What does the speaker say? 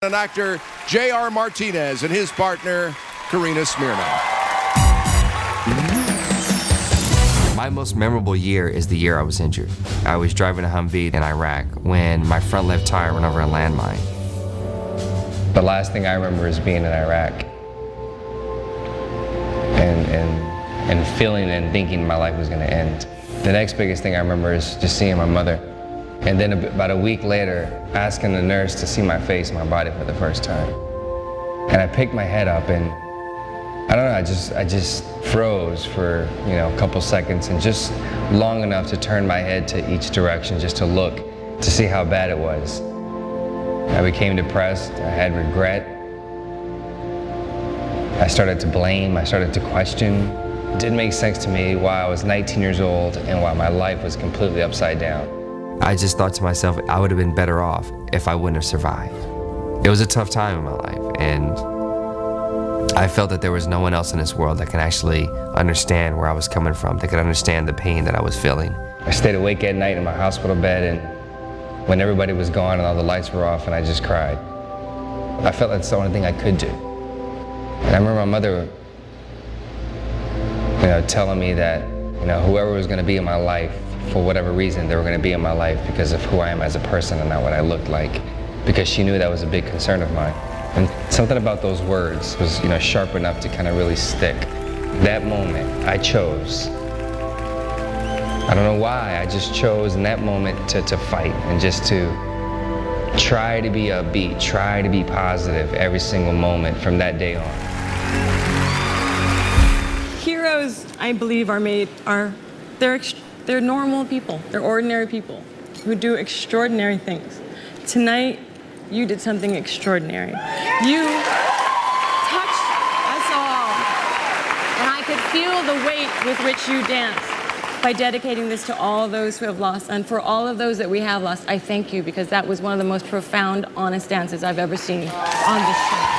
And actor J.R. Martinez and his partner, Karina Smirnoff. My most memorable year is the year I was injured. I was driving a Humvee in Iraq when my front left tire went over a landmine. The last thing I remember is being in Iraq and feeling and thinking my life was going to end. The next biggest thing I remember is just seeing my mother. And then about a week later, asking the nurse to see my face, my body for the first time. And I picked my head up and I don't know, I just froze for, a couple seconds and just long enough to turn my head to each direction just to look, to see how bad it was. I became depressed, I had regret. I started to blame, I started to question. It didn't make sense to me why I was 19 years old and why my life was completely upside down. I just thought to myself, I would have been better off if I wouldn't have survived. It was a tough time in my life, and I felt that there was no one else in this world that can actually understand where I was coming from, that could understand the pain that I was feeling. I stayed awake at night in my hospital bed, and when everybody was gone and all the lights were off, and I just cried. I felt that's the only thing I could do. And I remember my mother, telling me that, whoever was going to be in my life, for whatever reason, they were going to be in my life because of who I am as a person and not what I looked like, because she knew that was a big concern of mine. And something about those words was, sharp enough to kind of really stick. That moment, I chose. I don't know why, I just chose in that moment to fight and just to try to be upbeat, try to be positive every single moment from that day on. Heroes, I believe, they're normal people. They're ordinary people who do extraordinary things. Tonight, you did something extraordinary. You touched us all, and I could feel the weight with which you danced. By dedicating this to all those who have lost, and for all of those that we have lost, I thank you, because that was one of the most profound, honest dances I've ever seen on this show.